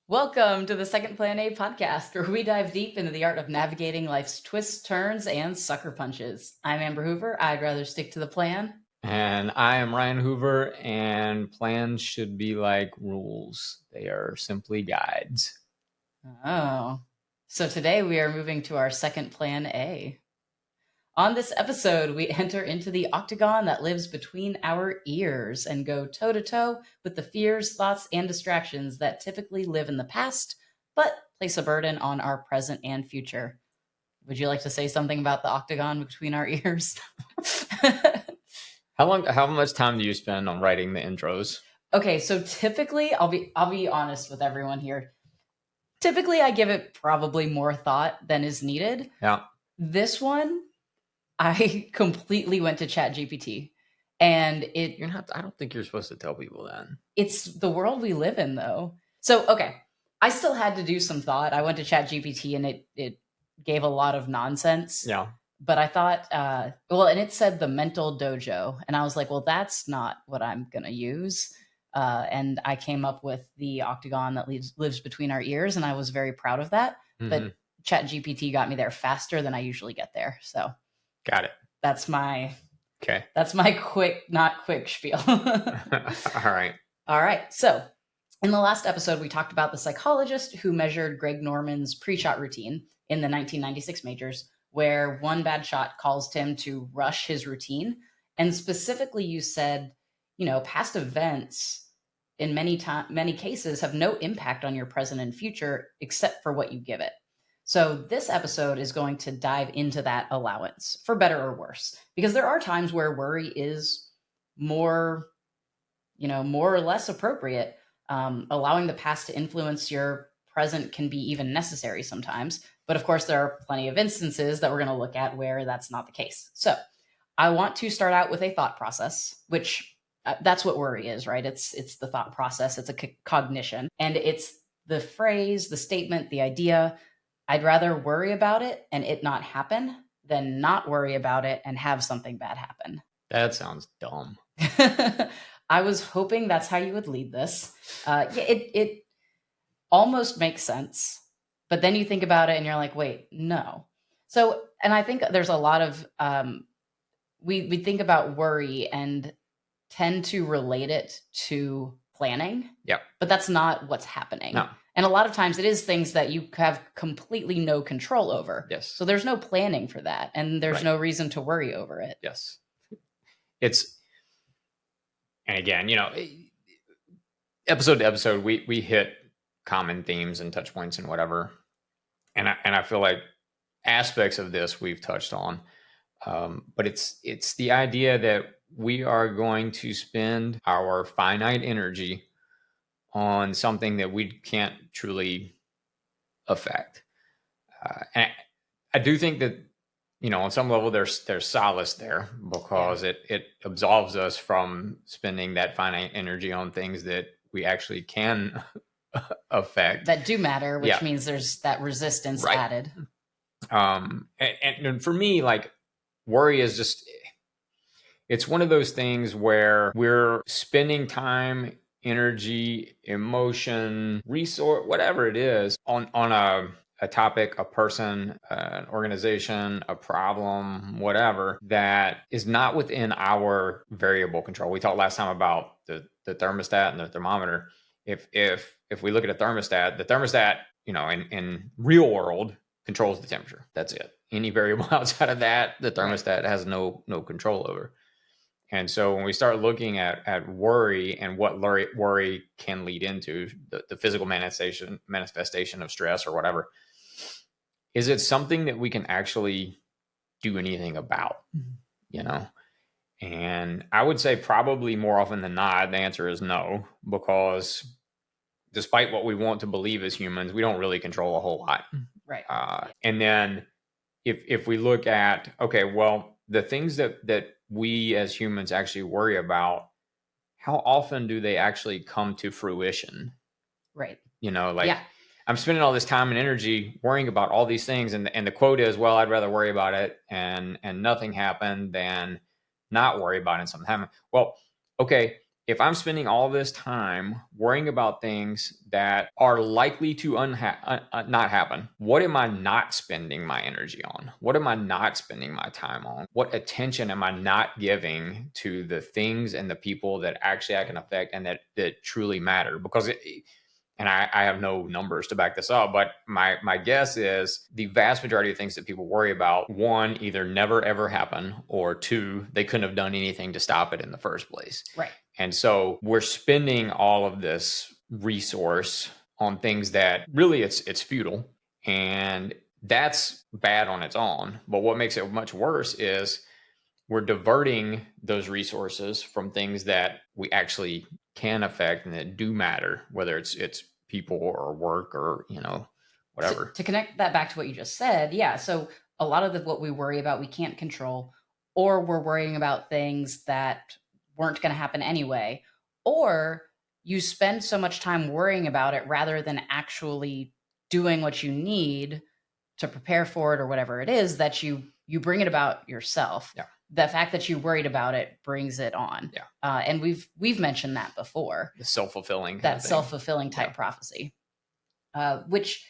Welcome to the Second Plan A podcast, where we dive deep into the art of navigating life's twists, turns, and sucker punches. I'm Amber Hoover. I'd rather stick to the plan. And I am Ryan Hoover, and plans should be like rules. They are simply guides. Oh. So today we are moving to our second Plan A. On this episode, we enter into the octagon that lives between our ears and go toe to toe with the fears, thoughts, and distractions that typically live in the past, but place a burden on our present and future. Would you like to say something about the octagon between our ears? How much time do you spend on writing the intros? Okay, so typically, I'll be honest with everyone here. Typically, I give it probably more thought than is needed. Yeah. This one, I completely went to ChatGPT, and I don't think you're supposed to tell people that. It's the world we live in, though. So, okay, I still had to do some thought. I went to ChatGPT, and it gave a lot of nonsense. Yeah. But I thought, and it said the mental dojo. And I was like, well, that's not what I'm going to use. And I came up with the octagon that lives between our ears. And I was very proud of that. Mm-hmm. But ChatGPT got me there faster than I usually get there. So got it. That's my not quick spiel. All right. All right. So in the last episode, we talked about the psychologist who measured Greg Norman's pre-shot routine in the 1996 majors, where one bad shot caused him to rush his routine. And specifically, you said, past events in many cases have no impact on your present and future except for what you give it. So this episode is going to dive into that allowance, for better or worse, because there are times where worry is more or less appropriate. Allowing the past to influence your present can be even necessary sometimes. But of course, there are plenty of instances that we're going to look at where that's not the case. So I want to start out with a thought process, which that's what worry is, right? It's the thought process. It's a cognition. And it's the phrase, the statement, the idea. I'd rather worry about it and it not happen than not worry about it and have something bad happen. That sounds dumb. I was hoping that's how you would lead this. It almost makes sense, but then you think about it and you're like, wait, no. So, and I think there's a lot of, we think about worry and tend to relate it to planning. Yep. But that's not what's happening. No. And a lot of times it is things that you have completely no control over. Yes. So there's no planning for that. And there's no reason to worry over it. Yes. And again, episode to episode, we hit common themes and touch points and whatever. And I feel like aspects of this we've touched on. But it's the idea that we are going to spend our finite energy on something that we can't truly affect. And I do think that, on some level there's solace there because it absolves us from spending that finite energy on things that we actually can affect. That do matter, which means there's that resistance added. And for me, like, worry is just, it's one of those things where we're spending time, energy, emotion, resource, whatever it is, on a topic, a person, an organization, a problem, whatever, that is not within our variable control. We talked last time about the thermostat and the thermometer. If we look at the thermostat, in real world controls the temperature. That's it. Any variable outside of that, the thermostat has no control over. And so when we start looking at worry and what worry can lead into, the physical manifestation of stress or whatever, is it something that we can actually do anything about? And I would say probably more often than not, the answer is no, because despite what we want to believe as humans, we don't really control a whole lot. Right. And then if we look at, okay, well, the things that we as humans actually worry about, how often do they actually come to fruition? Right. I'm spending all this time and energy worrying about all these things. And the quote is, well, I'd rather worry about it and nothing happen than not worry about it and something happen. Well, okay, if I'm spending all this time worrying about things that are likely to not happen, what am I not spending my energy on? What am I not spending my time on? What attention am I not giving to the things and the people that actually I can affect and that truly matter? Because and I have no numbers to back this up, but my guess is the vast majority of things that people worry about, one, either never ever happen, or two, they couldn't have done anything to stop it in the first place. Right. And so we're spending all of this resource on things that really it's futile, and that's bad on its own. But what makes it much worse is we're diverting those resources from things that we actually can affect and that do matter, whether it's people or work or whatever. To connect that back to what you just said, yeah. So a lot of what we worry about we can't control, or we're worrying about things that weren't going to happen anyway, or you spend so much time worrying about it rather than actually doing what you need to prepare for it or whatever it is that you bring it about yourself. Yeah. The fact that you worried about it brings it on. Yeah. And we've mentioned that before. The self-fulfilling that self-fulfilling type prophecy, which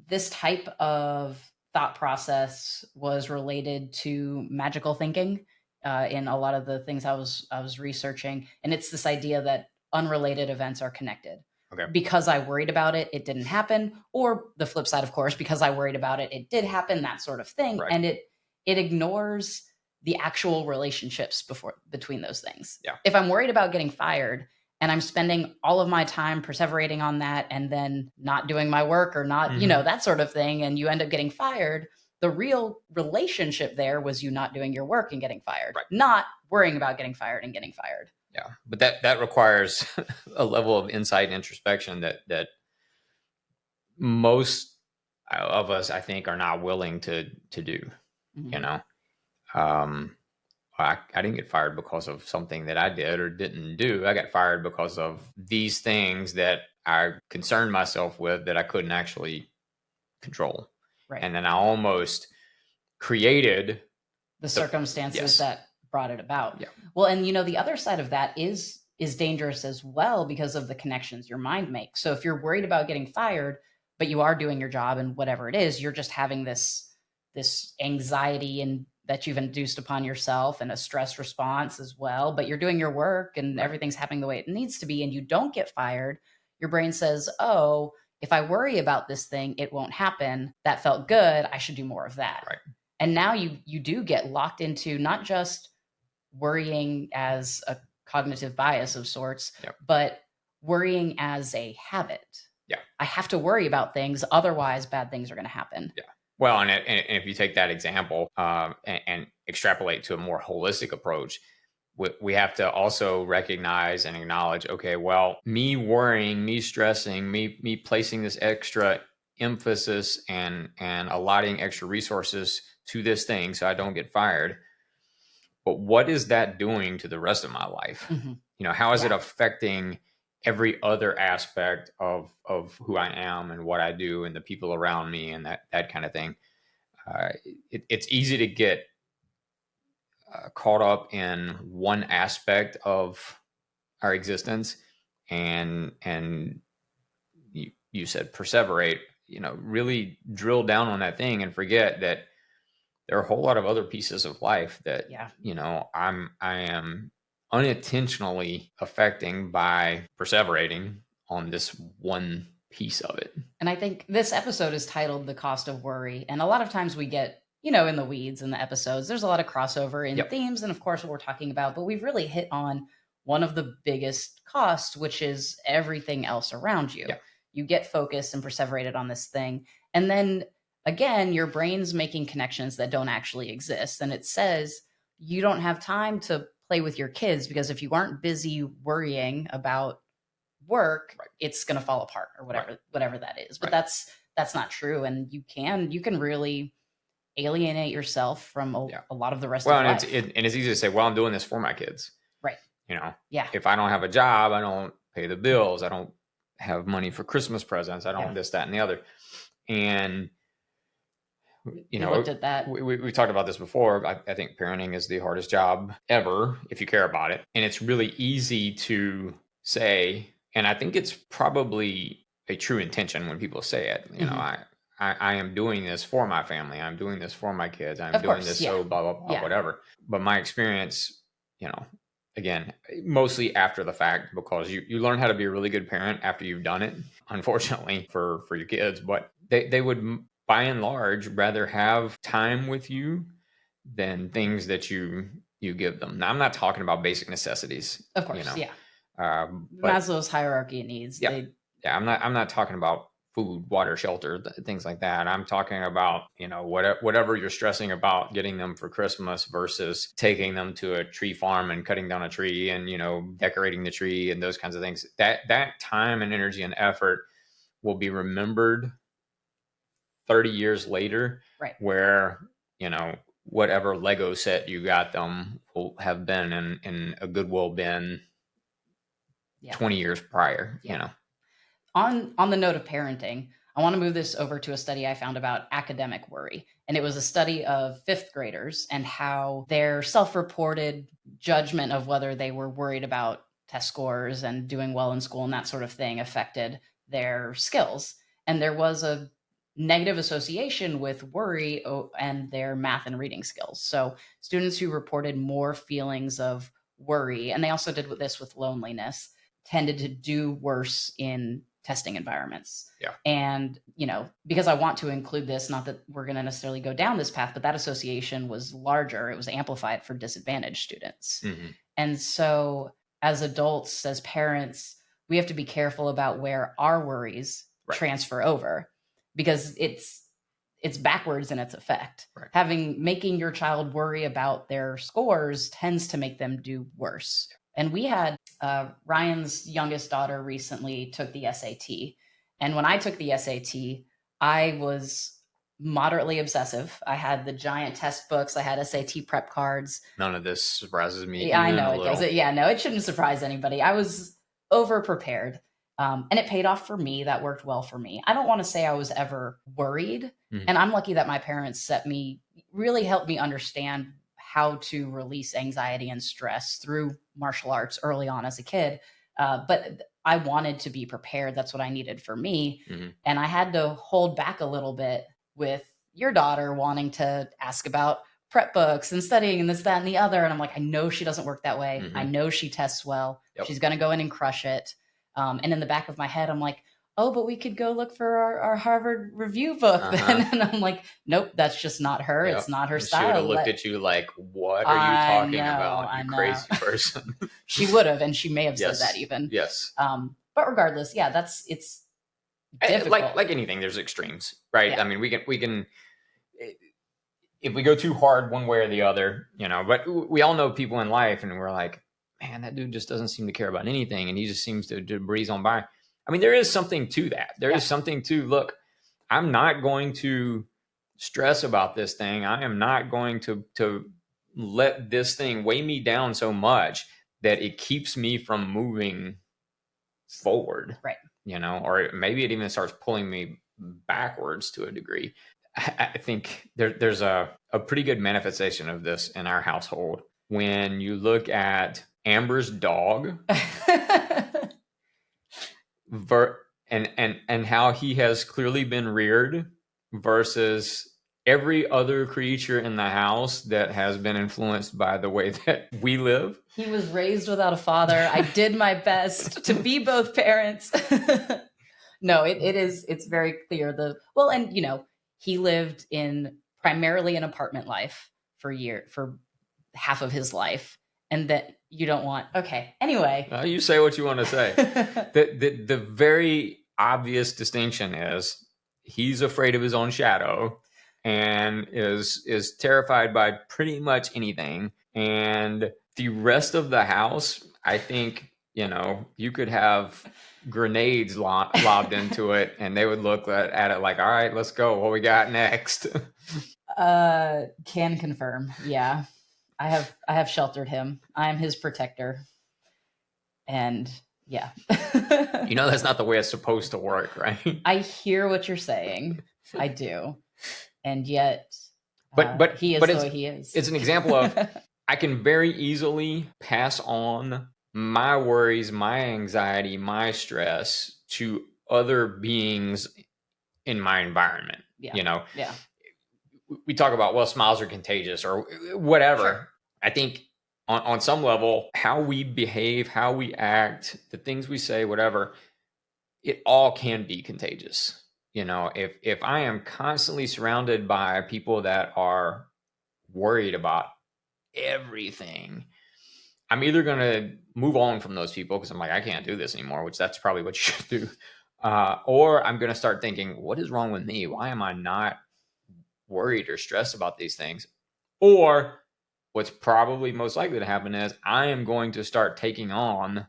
this type of thought process was related to magical thinking in a lot of the things I was researching, and it's this idea that unrelated events are connected. Okay. Because I worried about it, it didn't happen, or the flip side, of course, because I worried about it, it did happen. That sort of thing, Right. and it ignores the actual relationships between those things. Yeah. If I'm worried about getting fired and I'm spending all of my time perseverating on that and then not doing my work or not, that sort of thing, and you end up getting fired, the real relationship there was you not doing your work and getting fired, right. Not worrying about getting fired and getting fired. Yeah. But that requires a level of insight and introspection that most of us, I think, are not willing to do. Mm-hmm. I didn't get fired because of something that I did or didn't do. I got fired because of these things that I concerned myself with that I couldn't actually control. Right. And then I almost created the circumstances that brought it about. Yeah. Well, and the other side of that is dangerous as well because of the connections your mind makes. So if you're worried about getting fired, but you are doing your job and whatever it is, you're just having this anxiety and that you've induced upon yourself and a stress response as well, but you're doing your work and everything's happening the way it needs to be and you don't get fired, your brain says, oh, if I worry about this thing, it won't happen. That felt good. I should do more of that. Right. And now you do get locked into not just worrying as a cognitive bias of sorts, but worrying as a habit. Yeah. I have to worry about things, otherwise bad things are going to happen. Yeah. Well, and if you take that example and extrapolate to a more holistic approach, we have to also recognize and acknowledge, okay, well, me worrying, me stressing, me placing this extra emphasis and allotting extra resources to this thing so I don't get fired. But what is that doing to the rest of my life? Mm-hmm. How is it affecting every other aspect of who I am and what I do and the people around me and that kind of thing? It's easy to get caught up in one aspect of our existence, and you said perseverate. Really drill down on that thing and forget that there are a whole lot of other pieces of life that I am unintentionally affecting by perseverating on this one piece of it. And I think this episode is titled The Cost of Worry. And a lot of times we get, in the weeds in the episodes. There's a lot of crossover in themes and, of course, what we're talking about. But we've really hit on one of the biggest costs, which is everything else around you. You get focused and perseverated on this thing. And then, again, your brain's making connections that don't actually exist. And it says you don't have time to play with your kids because if you aren't busy worrying about work, it's going to fall apart or whatever that is. But that's not true. And you can really alienate yourself from a lot of the rest of life. And it's easy to say, well, I'm doing this for my kids. Right. If I don't have a job, I don't pay the bills. I don't have money for Christmas presents. I don't this, that, and the other. And You We know, looked at that. we talked about this before. I think parenting is the hardest job ever if you care about it. And it's really easy to say, and I think it's probably a true intention when people say it. You know, Mhm. I am doing this for my family. I'm doing this for my kids. I'm Of doing course, this yeah. so blah, blah, blah, Yeah. whatever. But my experience, you know, again, mostly after the fact, because you learn how to be a really good parent after you've done it, unfortunately for your kids. But they would, by and large, rather have time with you than things that you give them. Now, I'm not talking about basic necessities, Of you course, know, yeah. but Maslow's hierarchy of needs. yeah, yeah, I'm not talking about food, water, shelter, things like that. I'm talking about, you know, whatever you're stressing about getting them for Christmas versus taking them to a tree farm and cutting down a tree and, you know, decorating the tree and those kinds of things. That time and energy and effort will be remembered 30 years later, Right. where, you know, whatever Lego set you got them will have been in a Goodwill bin Yeah. 20 years prior, Yeah. you know. On the note of parenting, I want to move this over to a study I found about academic worry. And it was a study of fifth graders and how their self-reported judgment of whether they were worried about test scores and doing well in school and that sort of thing affected their skills. And there was a negative association with worry and their math and reading skills. So students who reported more feelings of worry, and they also did this with loneliness, tended to do worse in testing environments. Yeah. And, you know, because I want to include this, not that we're going to necessarily go down this path, but that association was larger. It was amplified for disadvantaged students. Mm-hmm. And so, as adults, as parents, we have to be careful about where our worries Right. transfer over, because it's backwards in its effect. Right. Making your child worry about their scores tends to make them do worse. And we had Ryan's youngest daughter recently took the SAT. And when I took the SAT, I was moderately obsessive. I had the giant test books, I had SAT prep cards. None of this surprises me Yeah, I even know a it little. doesn't. Yeah, no, it shouldn't surprise anybody. I was over prepared. And it paid off for me. That worked well for me. I don't want to say I was ever worried. Mhm. And I'm lucky that my parents really helped me understand how to release anxiety and stress through martial arts early on as a kid. But I wanted to be prepared. That's what I needed for me. Mm-hmm. And I had to hold back a little bit with your daughter wanting to ask about prep books and studying and this, that, and the other. And I'm like, I know she doesn't work that way. Mm-hmm. I know she tests well. Yep. She's going to go in and crush it. And in the back of my head, I'm like, oh, but we could go look for our Harvard review book then. And I'm like, nope, that's just not her. Yep. It's not her She would style. have looked at you like, what are you I talking know, about, I you know. crazy person? She would have, and she may have Yes. said that even. Yes. But regardless, yeah, it's difficult. Like anything, there's extremes, right? Yeah. I mean, we can if we go too hard one way or the other, you know. But we all know people in life, and we're like, man, that dude just doesn't seem to care about anything, and he just seems to breeze on by. I mean, there is something to that. There is something to, look, I'm not going to stress about this thing. I am not going to let this thing weigh me down so much that it keeps me from moving forward. Right. You know, or maybe it even starts pulling me backwards to a degree. I think there's a pretty good manifestation of this in our household when you look at Amber's dog and how he has clearly been reared versus every other creature in the house that has been influenced by the way that we live. He was raised without a father. I did my best to be both parents. No, it's very clear. And you know, he lived in primarily an apartment life for half of his life. And that you don't want. Okay. Anyway. You say what you want to say. The very obvious distinction is he's afraid of his own shadow and is terrified by pretty much anything. And the rest of the house, I think, you know, you could have grenades lobbed into it and they would look at it like, all right, let's go. What we got next? Can confirm. Yeah. I have sheltered him. I'm his protector. And yeah. You know, that's not the way it's supposed to work, right? I hear what you're saying. I do. And yet But he is the way he is. it's an example of I can very easily pass on my worries, my anxiety, my stress to other beings in my environment. Yeah. You know, Yeah. we talk about, well, smiles are contagious or whatever. Sure. I think on some level, how we behave, how we act, the things we say, whatever, it all can be contagious. You know, if I am constantly surrounded by people that are worried about everything, I'm either going to move on from those people because I'm like, I can't do this anymore, which that's probably what you should do. Or I'm going to start thinking, what is wrong with me? Why am I not worried or stressed about these things? Or what's probably most likely to happen is I am going to start taking on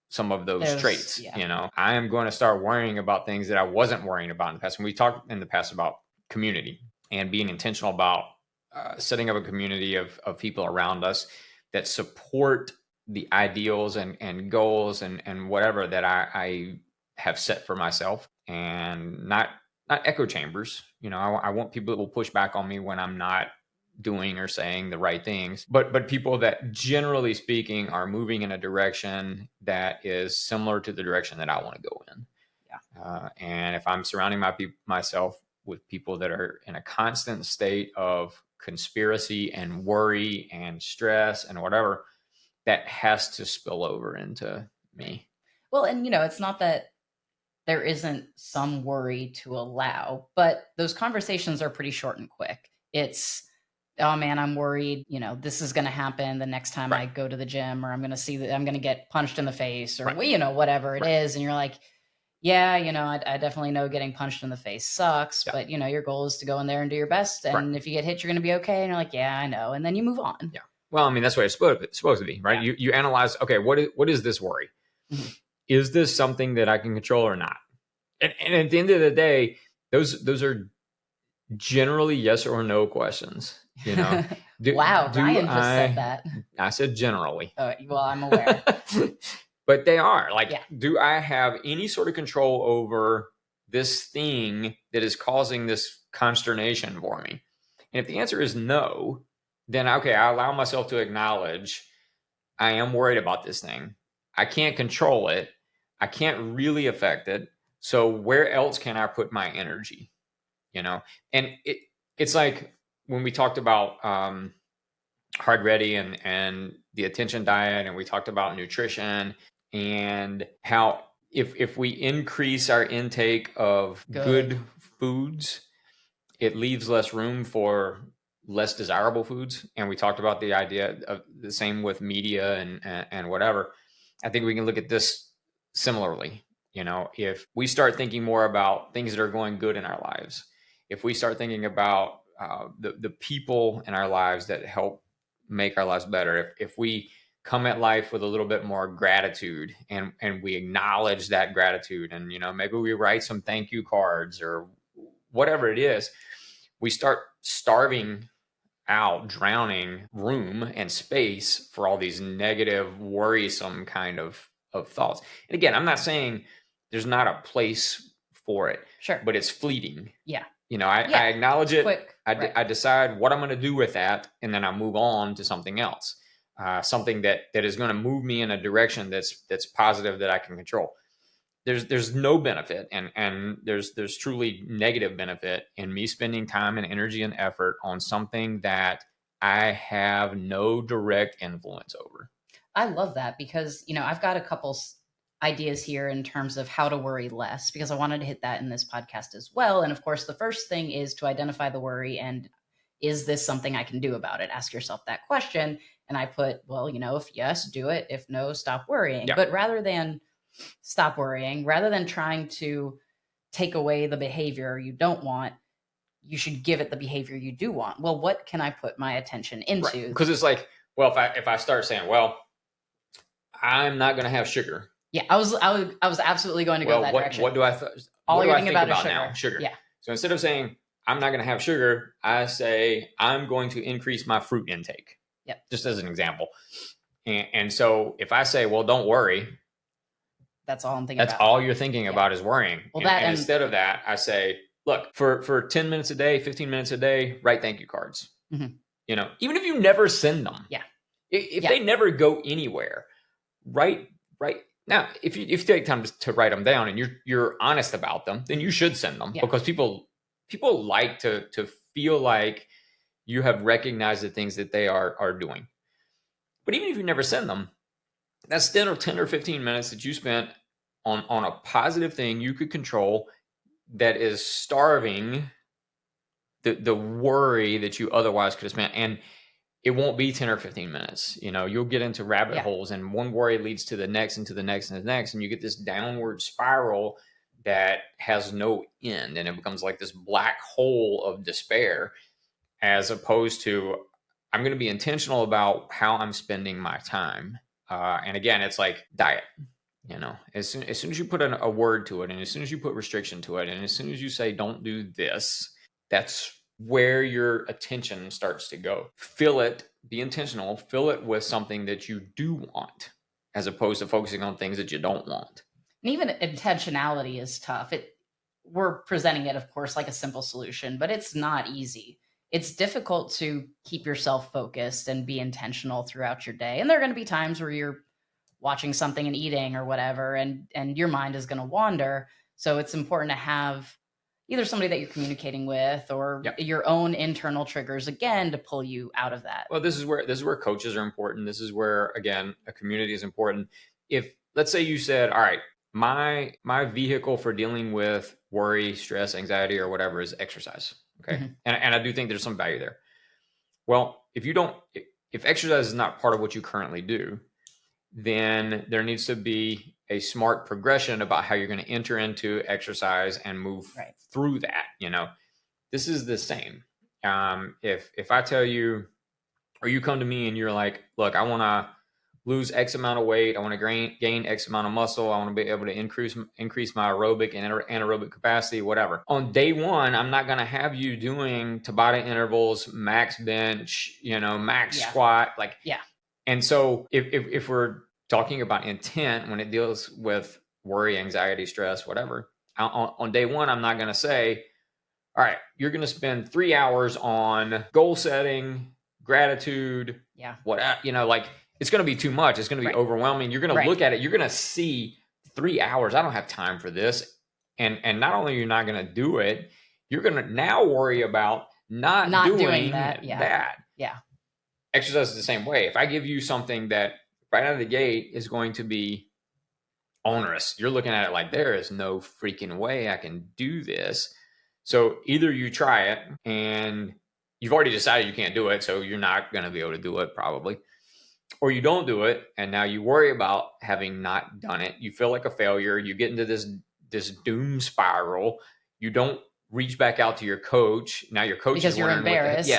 some of those traits. Yeah. You know, I am going to start worrying about things that I wasn't worrying about in the past. And we talked in the past about community and being intentional about setting up a community of people around us that support the ideals and goals and whatever that I have set for myself, and not echo chambers. You know, I want people that will push back on me when I'm not doing or saying the right things, but people that generally speaking are moving in a direction that is similar to the direction that I want to go in. Yeah. And if I'm surrounding myself with people that are in a constant state of conspiracy and worry and stress and whatever, that has to spill over into me. Well, and it's not that there isn't some worry to allow, but those conversations are pretty short and quick. It's, oh man, I'm worried, this is going to happen the next time I go to the gym, or I'm going to see that I'm going to get punched in the face, or whatever it is. And you're like, yeah, I definitely know getting punched in the face sucks, but your goal is to go in there and do your best. And if you get hit, you're going to be okay. And you're like, yeah, I know. And then you move on. Yeah. Well, I mean, that's what it's supposed to be, right? Yeah. You analyze, okay, what is this worry? Mm-hmm. Is this something that I can control or not? And at the end of the day, those are generally yes or no questions. Wow, Ryan just said that. I said generally. Oh, well, I'm aware. But they are like, do I have any sort of control over this thing that is causing this consternation for me? And if the answer is no, then okay, I allow myself to acknowledge I am worried about this thing. I can't control it. I can't really affect it. So where else can I put my energy? And it's like when we talked about Hard Ready and the attention diet, and we talked about nutrition and how if we increase our intake of good foods, it leaves less room for less desirable foods. And we talked about the idea of the same with media and whatever. I think we can look at this similarly. If we start thinking more about things that are going good in our lives, if we start thinking about the people in our lives that help make our lives better, if we come at life with a little bit more gratitude and we acknowledge that gratitude, and maybe we write some thank you cards or whatever it is, we start drowning room and space for all these negative, worrisome kind of thoughts. And again, I'm not saying there's not a place for it, sure, but it's fleeting. Yeah. I acknowledge it. Quick, I decide what I'm going to do with that, and then I move on to something else, something that is going to move me in a direction that's positive, that I can control. There's no benefit, and there's truly negative benefit in me spending time and energy and effort on something that I have no direct influence over. I love that, because I've got a couple ideas here in terms of how to worry less, because I wanted to hit that in this podcast as well. And of course, the first thing is to identify the worry, and is this something I can do about it? Ask yourself that question. And I put, well, if yes, do it. If no, stop worrying. But rather than stop worrying, rather than trying to take away the behavior you don't want, you should give it the behavior you do want. Well, what can I put my attention into? Because it's like, well, if I start saying, well, I'm not going to have sugar. Yeah, I was absolutely going to go that direction. What do I all what you're do thinking I think about about is now? Sugar. Yeah. So instead of saying I'm not going to have sugar, I say I'm going to increase my fruit intake. Yep. Just as an example. And so if I say, well, don't worry, that's all I'm thinking about. That's all you're thinking about is worrying. Well, and instead of that, I say, look, for 10 minutes a day, 15 minutes a day, write thank you cards. Mhm. Even if you never send them. Yeah. If they never go anywhere, write now. If you take time to write them down and you're honest about them, then you should send them, because people like to feel like you have recognized the things that they are doing. But even if you never send them, that's 10 or 15 minutes that you spent on a positive thing you could control, that is starving the worry that you otherwise could have spent. And it won't be 10 or 15 minutes. You'll get into rabbit holes, and one worry leads to the next and to the next and the next. And you get this downward spiral that has no end. And it becomes like this black hole of despair, as opposed to, I'm going to be intentional about how I'm spending my time. And again, it's like diet. As soon as you put a word to it, and as soon as you put restriction to it, and as soon as you say, don't do this, that's where your attention starts to go. Fill it, be intentional, fill it with something that you do want, as opposed to focusing on things that you don't want. And even intentionality is tough. We're presenting it, of course, like a simple solution, but it's not easy. It's difficult to keep yourself focused and be intentional throughout your day. And there are going to be times where you're watching something and eating or whatever, and your mind is going to wander. So it's important to have either somebody that you're communicating with, or your own internal triggers, again, to pull you out of that. Well, this is where coaches are important. This is where, again, a community is important. If, let's say, you said, all right, my vehicle for dealing with worry, stress, anxiety, or whatever is exercise. Okay. Mm-hmm. And I do think there's some value there. Well, if exercise is not part of what you currently do, then there needs to be a smart progression about how you're going to enter into exercise and move through that. This is the same. If I tell you, or you come to me and you're like, look, I want to lose X amount of weight, I want to gain X amount of muscle, I want to be able to increase my aerobic and anaerobic capacity, whatever. On day one, I'm not going to have you doing Tabata intervals, max bench, max squat, And so if we're talking about intent when it deals with worry, anxiety, stress, whatever, on day one, I'm not going to say, all right, you're going to spend 3 hours on goal setting, gratitude, it's going to be too much. It's going to be overwhelming. You're going to look at it. You're going to see 3 hours. I don't have time for this. And not only are you not going to do it, you're going to now worry about not doing that. Yeah. Exercise is the same way. If I give you something that right out of the gate is going to be onerous, you're looking at it like, there is no freaking way I can do this. So either you try it and you've already decided you can't do it, so you're not going to be able to do it probably, or you don't do it and now you worry about having not done it. You feel like a failure. You get into this doom spiral. You don't reach back out to your coach. Now your coach because is you're embarrassed.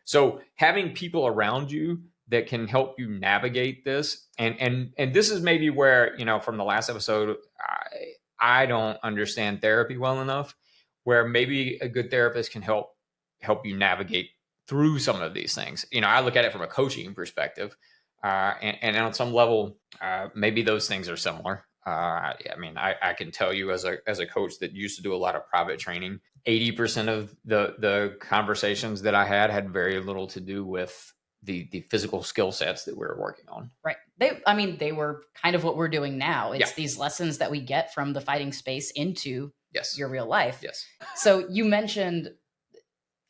So having people around you that can help you navigate this, and this is maybe where, from the last episode, I don't understand therapy well enough, where maybe a good therapist can help you navigate through some of these things. I look at it from a coaching perspective, and on some level, maybe those things are similar. I can tell you as a coach that used to do a lot of private training, 80% of the conversations that I had very little to do with the physical skill sets that we were working on. Right. They were kind of what we're doing now. It's these lessons that we get from the fighting space into your real life. Yes. So you mentioned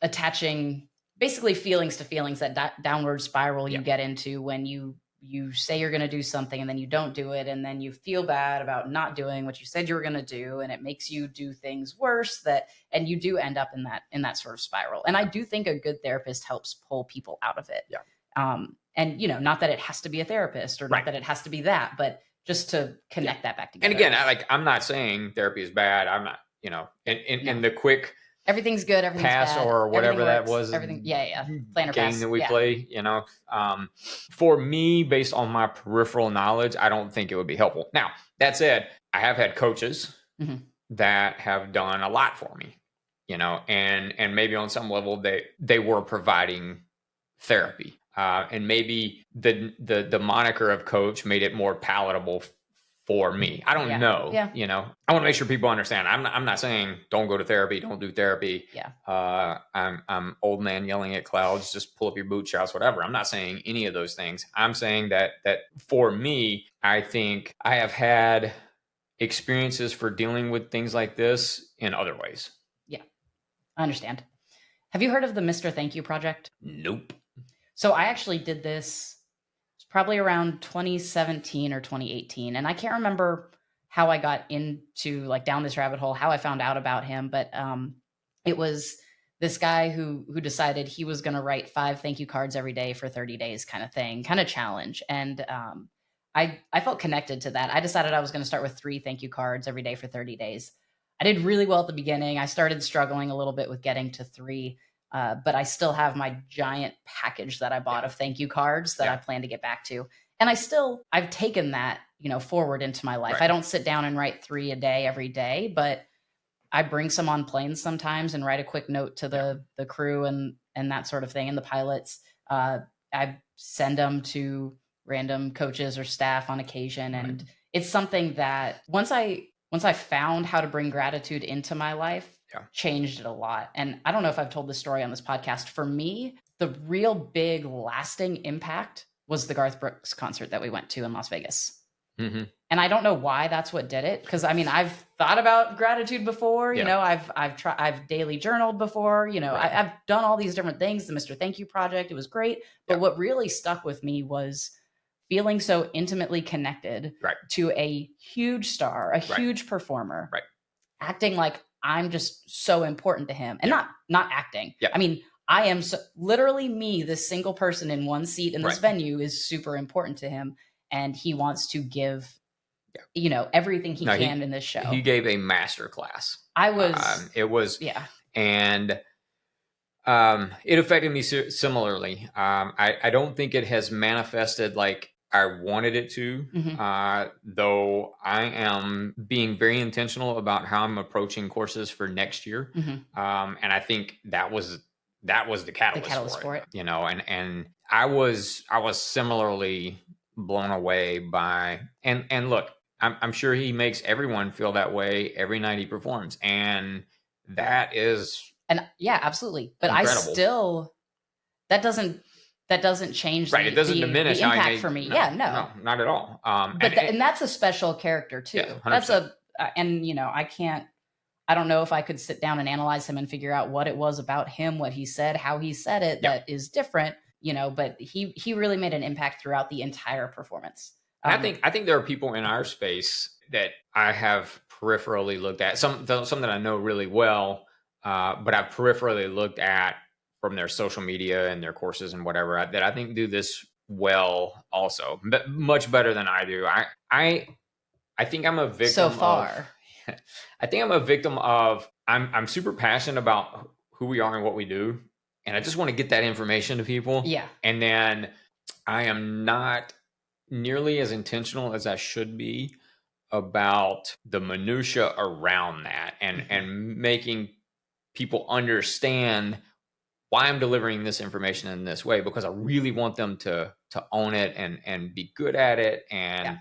attaching basically feelings to feelings, that downward spiral you get into when you say you're going to do something and then you don't do it, and then you feel bad about not doing what you said you were going to do, and it makes you do things worse, and you do end up in that sort of spiral. And I do think a good therapist helps pull people out of it. And not that it has to be a therapist, or not that it has to be that, but just to connect that back together. And again, I'm not saying therapy is bad. I'm not, in the quick everything's good, everything's pass bad, or whatever that was, everything, planner game pass that we play, for me, based on my peripheral knowledge, I don't think it would be helpful. Now, that said, I have had coaches that have done a lot for me, and maybe on some level they were providing therapy, and maybe the moniker of coach made it more palatable for me. I don't know. Yeah. I want to make sure people understand. I'm not saying don't go to therapy, don't do therapy. Yeah. I'm old man yelling at clouds, just pull up your bootstraps, whatever. I'm not saying any of those things. I'm saying that for me, I think I have had experiences for dealing with things like this in other ways. Yeah. I understand. Have you heard of the Mr. Thank You Project? Nope. So I actually did this probably around 2017 or 2018, and I can't remember how I got into like down this rabbit hole, how I found out about him, but it was this guy who decided he was going to write 5 thank you cards every day for 30 days, kind of thing, kind of challenge. And I felt connected to that. I decided I was going to start with 3 thank you cards every day for 30 days. I did really well at the beginning. I started struggling a little bit with getting to 3. But I still have my giant package that I bought of thank you cards that I plan to get back to. And I've taken that, forward into my life. Right. I don't sit down and write 3 a day every day, but I bring some on planes sometimes and write a quick note to the crew and that sort of thing, and the pilots. I send them to random coaches or staff on occasion, and it's something that once I found how to bring gratitude into my life, changed it a lot. And I don't know if I've told this story on this podcast. For me, the real big lasting impact was the Garth Brooks concert that we went to in Las Vegas. Mm-hmm. And I don't know why that's what did it. Cause I mean, I've thought about gratitude before, I've daily journaled before, I've done all these different things. The Mr. Thank You Project, it was great. But what really stuck with me was feeling so intimately connected to a huge star, a huge performer, acting like I'm just so important to him, and not acting. I mean, I am literally me, this single person in one seat in this venue is super important to him, and he wants to give, everything he can in this show. He gave a master class. And it affected me similarly. I don't think it has manifested like I wanted it to, though I am being very intentional about how I'm approaching courses for next year. And I think that was the catalyst for it. And I was similarly blown away by, and look, I'm sure he makes everyone feel that way every night he performs. And that is, and absolutely. But incredible. That doesn't change it doesn't diminish the impact for me. No, not at all. And that's a special character too. That's I don't know if I could sit down and analyze him and figure out what it was about him, what he said, how he said it that is different, but he really made an impact throughout the entire performance. I think there are people in our space that I have peripherally looked at, some that I know really well, but I've peripherally looked at from their social media and their courses and whatever, that I think do this well also, but much better than I do. I think I'm a victim so far. I think I'm a victim of, I'm super passionate about who we are and what we do. And I just want to get that information to people. Yeah. And then I am not nearly as intentional as I should be about the minutia around that, and making people understand why I'm delivering this information in this way, because I really want them to own it and be good at it and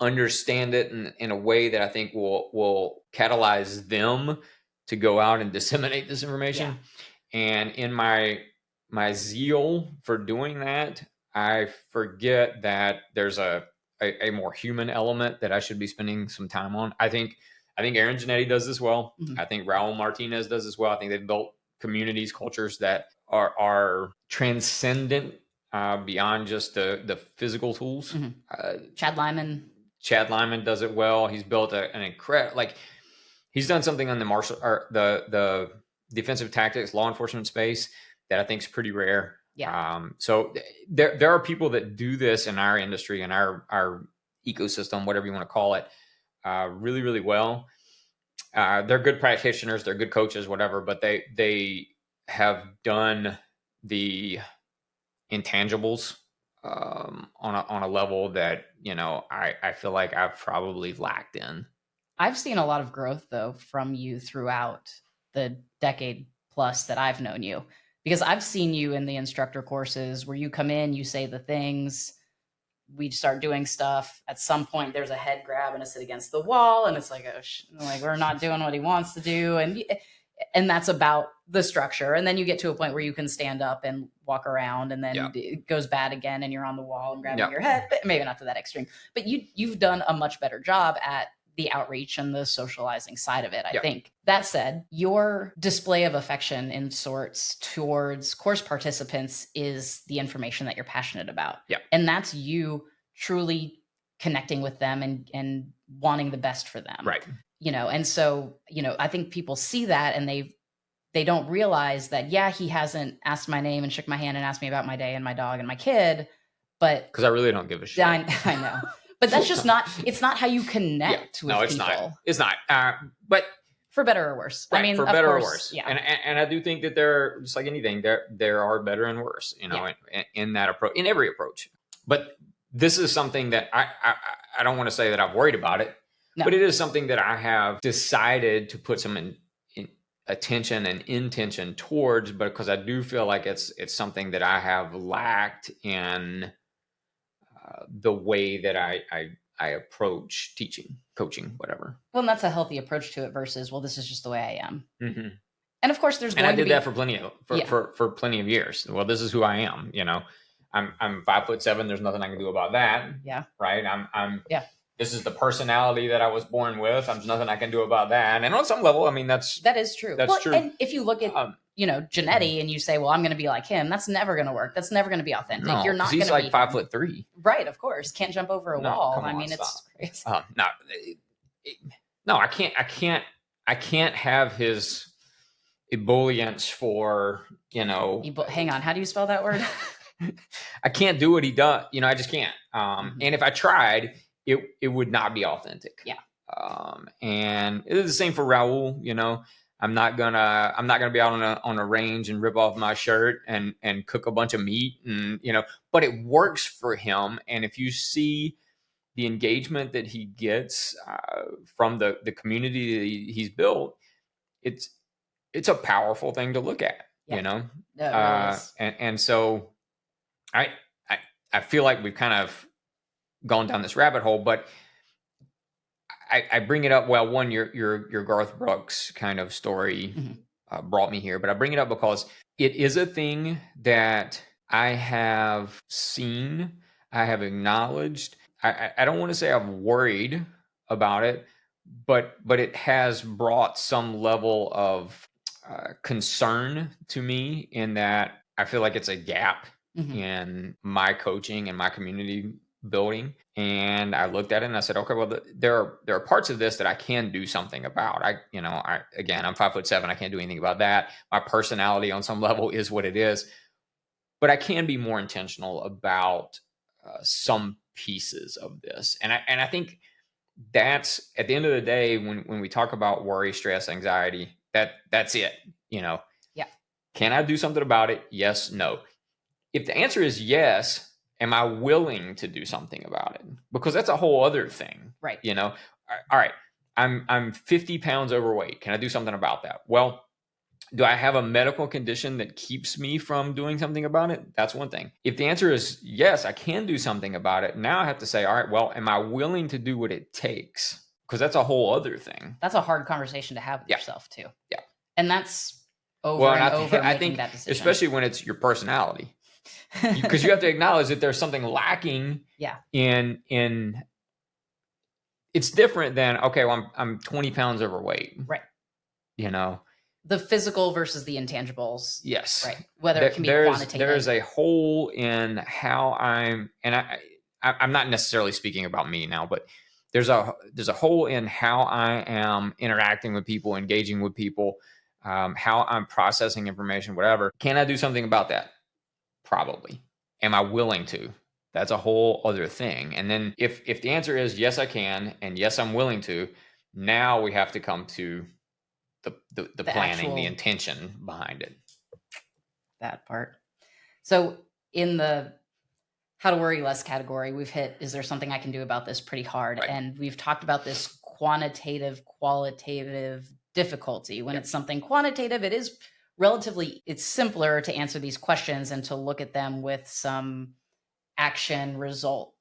understand it in a way that I think will catalyze them to go out and disseminate this information. And in my zeal for doing that, I forget that there's a more human element that I should be spending some time on. I think Aaron Janetti does this well. I think Raul Martinez does this well. I think they've built communities, cultures that are transcendent beyond just the physical tools. Chad Lyman does it well. He's built an incredible, he's done something on the defensive tactics, law enforcement space that I think is pretty rare. So there are people that do this in our industry and our ecosystem, whatever you want to call it, really, really well. They're good practitioners, they're good coaches, whatever, but they have done the intangibles on a level that I feel like I've probably lacked in. I've seen a lot of growth though from you throughout the decade plus that I've known you, because I've seen you in the instructor courses where you come in, you say the things, we start doing stuff. At some point, there's a head grab and a sit against the wall, and it's like, like we're not doing what he wants to do, and that's about the structure. And then you get to a point where you can stand up and walk around, and then it goes bad again, and you're on the wall and grabbing your head. But maybe not to that extreme. But you've done a much better job at the outreach and the socializing side of it, I think. That said, your display of affection in sorts towards course participants is the information that you're passionate about. And that's you truly connecting with them and wanting the best for them. Right. And so, I think people see that and they don't realize that, he hasn't asked my name and shook my hand and asked me about my day and my dog and my kid, but because I really don't give a shit. I know. But that's just it's not how you connect with people. It's not. But for better or worse. Right, I mean, for of better course, or worse. Yeah. And I do think that there, just like anything, there are better and worse, in that approach, in every approach. But this is something that I don't want to say that I've worried about it, but it is something that I have decided to put some in attention and intention towards, because I do feel like it's something that I have lacked in the way that I approach teaching, coaching, whatever. Well, and that's a healthy approach to it versus, well, this is just the way I am. Mm-hmm. And of course, there's and I did that for plenty of years. Well, this is who I am. I'm 5'7". There's nothing I can do about that. Yeah. Right. This is the personality that I was born with. There's nothing I can do about that. And on some level, I mean, that is true. That's true. And if you look at Janetti and you say, well, I'm going to be like him, that's never going to work. That's never going to be authentic. No, you're not going to be he's like 5'3". Right. Of course. Can't jump over a wall. I mean, stop. It's crazy. No, I can't have his ebullience for, hang on. How do you spell that word? I can't do what he does. I just can't. And if I tried, it would not be authentic. Yeah. And it is the same for Raul. I'm not gonna be out on a range and rip off my shirt and cook a bunch of meat and but it works for him. And if you see the engagement that he gets from the community that he's built, it's a powerful thing to look at. Yeah. It really is. And so I feel like we've kind of gone down this rabbit hole, but I bring it up. Well, one, your Garth Brooks kind of story brought me here, but I bring it up because it is a thing that I have seen, I have acknowledged. I don't want to say I've worried about it, but it has brought some level of concern to me in that I feel like it's a gap in my coaching and my community building. And I looked at it and I said, okay, well, there are parts of this that I can do something about. Again, I'm 5'7". I can't do anything about that. My personality on some level is what it is, but I can be more intentional about some pieces of this. And I think that's, at the end of the day, when we talk about worry, stress, anxiety, that's it. Yeah. Can I do something about it? Yes, no. If the answer is yes, am I willing to do something about it? Because that's a whole other thing. Right. All right. I'm 50 pounds overweight. Can I do something about that? Well, do I have a medical condition that keeps me from doing something about it? That's one thing. If the answer is yes, I can do something about it. Now I have to say, all right, well, am I willing to do what it takes? Because that's a whole other thing. That's a hard conversation to have with yourself too. Yeah. And that's over I think that decision. Especially when it's your personality. Because you have to acknowledge that there's something lacking in it's different than, okay, well, I'm 20 pounds overweight. Right. The physical versus the intangibles. Yes. Right. Whether it can be quantitative. There's a hole in how I'm not necessarily speaking about me now, but there's a hole in how I am interacting with people, engaging with people, how I'm processing information, whatever. Can I do something about that? Probably. Am I willing to? That's a whole other thing. And then if the answer is yes, I can, and yes, I'm willing to, now we have to come to the planning, the intention behind it. That part. So in the how to worry less category, we've hit, is there something I can do about this pretty hard? Right. And we've talked about this quantitative, qualitative difficulty. When it's something quantitative, it's simpler to answer these questions and to look at them with some action result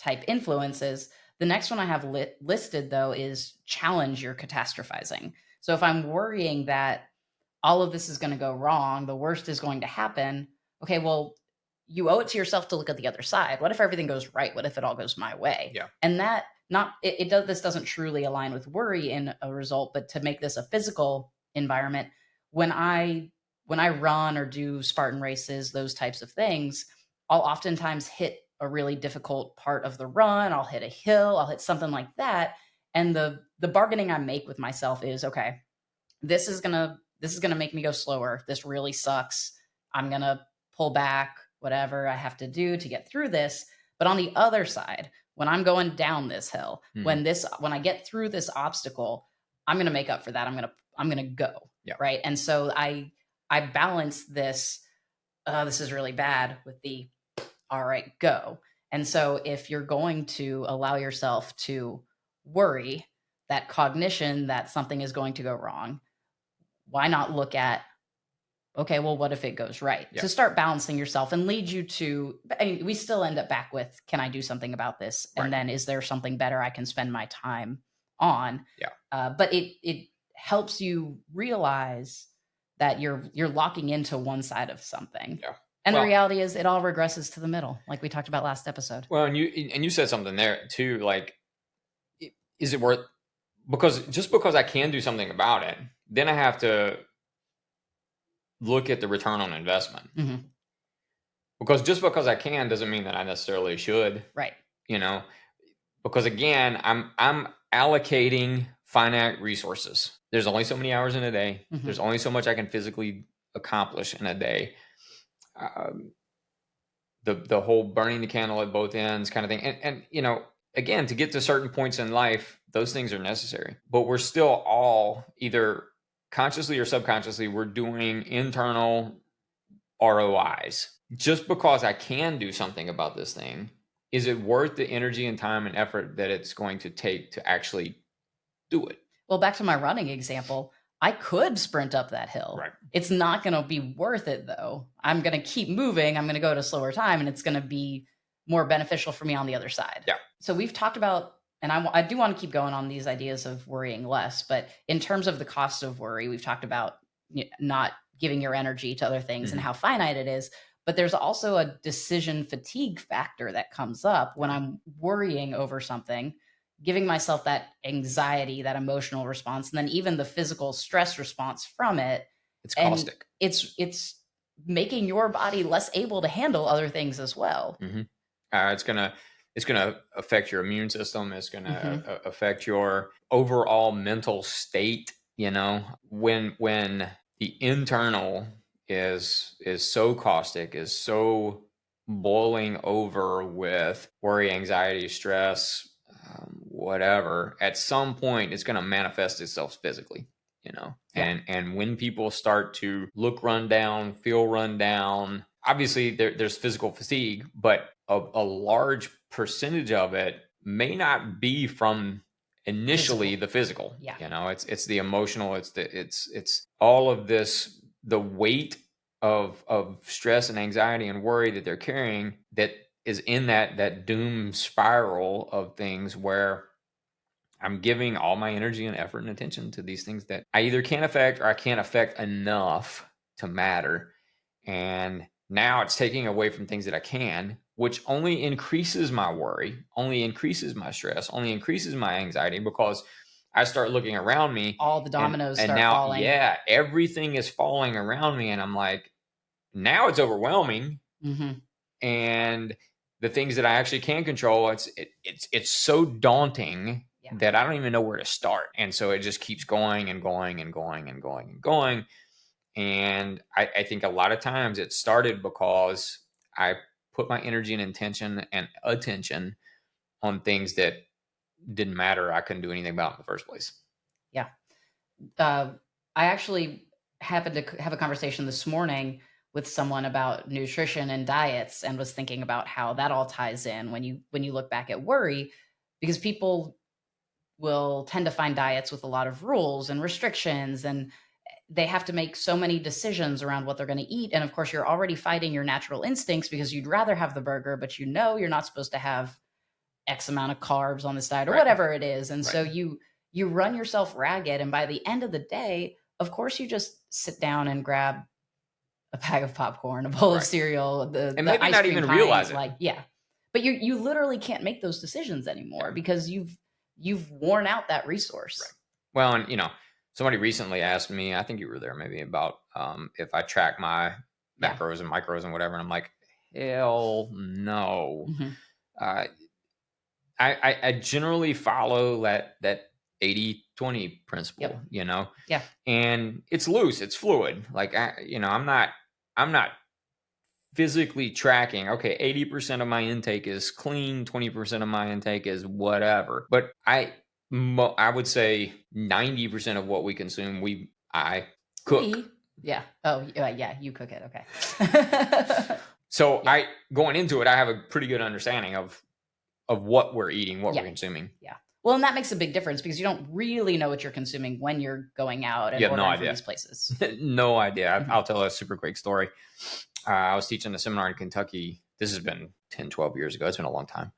type influences. The next one I have listed, though, is challenge your catastrophizing. So if I'm worrying that all of this is going to go wrong, the worst is going to happen. Okay, well, you owe it to yourself to look at the other side. What if everything goes right? What if it all goes my way? Yeah. And that not it does this doesn't truly align with worry in a result, but to make this a physical environment, when I run or do Spartan races, those types of things, I'll oftentimes hit a really difficult part of the run. I'll hit a hill, I'll hit something like that. And the bargaining I make with myself is, okay, this is gonna make me go slower. This really sucks. I'm gonna pull back, whatever I have to do to get through this. But on the other side, when I'm going down this hill, Mhm. when I get through this obstacle, I'm gonna make up for that. I'm gonna go. Yeah. Right. And so I balance this, this is really bad, with the all right, go. And so if you're going to allow yourself to worry, that cognition that something is going to go wrong, why not look at, okay, well, what if it goes right? Yeah. To start balancing yourself and lead you to, I mean, we still end up back with, can I do something about this? And Right. then is there something better I can spend my time on? Yeah. But it helps you realize that you're locking into one side of something. Yeah. And the Well, reality is it all regresses to the middle, like we talked about last episode. and you said something there too, like, is it worth, because just because I can do something about it, then I have to look at the return on investment. Hmm. Because just because I can doesn't mean that I necessarily should, Right. you know. Because again, I'm allocating finite resources. There's only so many hours in a day. Hmm. There's only so much I can physically accomplish in a day. Um, the whole burning the candle at both ends kind of thing. And again, to get to certain points in life, those things are necessary. But we're still all, either consciously or subconsciously, we're doing internal ROIs. Just because I can do something about this thing, is it worth the energy and time and effort that it's going to take to actually do it? Well, back to my running example, I could sprint up that hill. Right. It's not going to be worth it, though. I'm going to keep moving. I'm going to go at a slower time, and it's going to be more beneficial for me on the other side. Yeah. So we've talked about, and I do want to keep going on these ideas of worrying less, but in terms of the cost of worry, we've talked about not giving your energy to other things and Mhm. how finite it is. But there's also a decision fatigue factor that comes up when I'm worrying over something, giving myself that anxiety, that emotional response, and then even the physical stress response from it. It's And caustic. it's making your body less able to handle other things as well. Hmm. It's gonna affect your immune system. It's gonna Hmm. affect your overall mental state. When the internal is so caustic, is so boiling over with worry, anxiety, stress, whatever. At some point, it's gonna manifest itself physically. Yeah. And when people start to look run down, feel run down, obviously there's physical fatigue, but a large percentage of it may not be from initially Physical. the physical. Yeah. It's the emotional, it's all of this, the weight of stress and anxiety and worry that they're carrying, that is in that doom spiral of things, where I'm giving all my energy and effort and attention to these things that I either can't affect or I can't affect enough to matter. And now it's taking away from things that I can, which only increases my worry, only increases my stress, only increases my anxiety, because I start looking around me, All the and dominoes and start now, falling. yeah, everything is falling around me, and I'm like, now it's overwhelming. Hmm. And the things that I actually can control, it's so daunting Yeah. that I don't even know where to start. And so it just keeps going and going and going and going and going. And I think a lot of times it started because I put my energy and intention and attention on things that didn't matter. I couldn't do anything about in the first place. Yeah. uh, I actually happened to have a conversation this morning with someone about nutrition and diets, and was thinking about how that all ties in when you look back at worry, because people will tend to find diets with a lot of rules and restrictions, and they have to make so many decisions around what they're going to eat. And of course, you're already fighting your natural instincts because you'd rather have the burger, but you're not supposed to have X amount of carbs on this diet or Right. whatever it is. And so Right. you run yourself ragged. And by the end of the day, of course, you just sit down and grab a bag of popcorn, a bowl of Right. cereal, And the maybe ice not cream even kind, realize it. like, yeah. But you literally can't make those decisions anymore Yeah. because you've worn out that resource. Right. Well, and somebody recently asked me, I think you were there maybe, about if I track my Yeah. macros and micros and whatever. And I'm like, hell no. Mhm. Uh, I generally follow that 80-20 principle, Yep. Yeah. and it's loose, it's fluid. Like I'm not physically tracking, okay, 80% of my intake is clean, 20% of my intake is whatever. But I would say 90% of what we consume, I cook. Yeah. Oh, yeah, you cook it. Okay. So Yeah. going into it, I have a pretty good understanding of what we're eating, what Yeah. we're consuming. Yeah. Well, and that makes a big difference because you don't really know what you're consuming when you're going out and You have no ordering from idea. these places. No idea. Mhm. I'll tell a super quick story. I was teaching a seminar in Kentucky. This has been 10, 12 years ago. It's been a long time.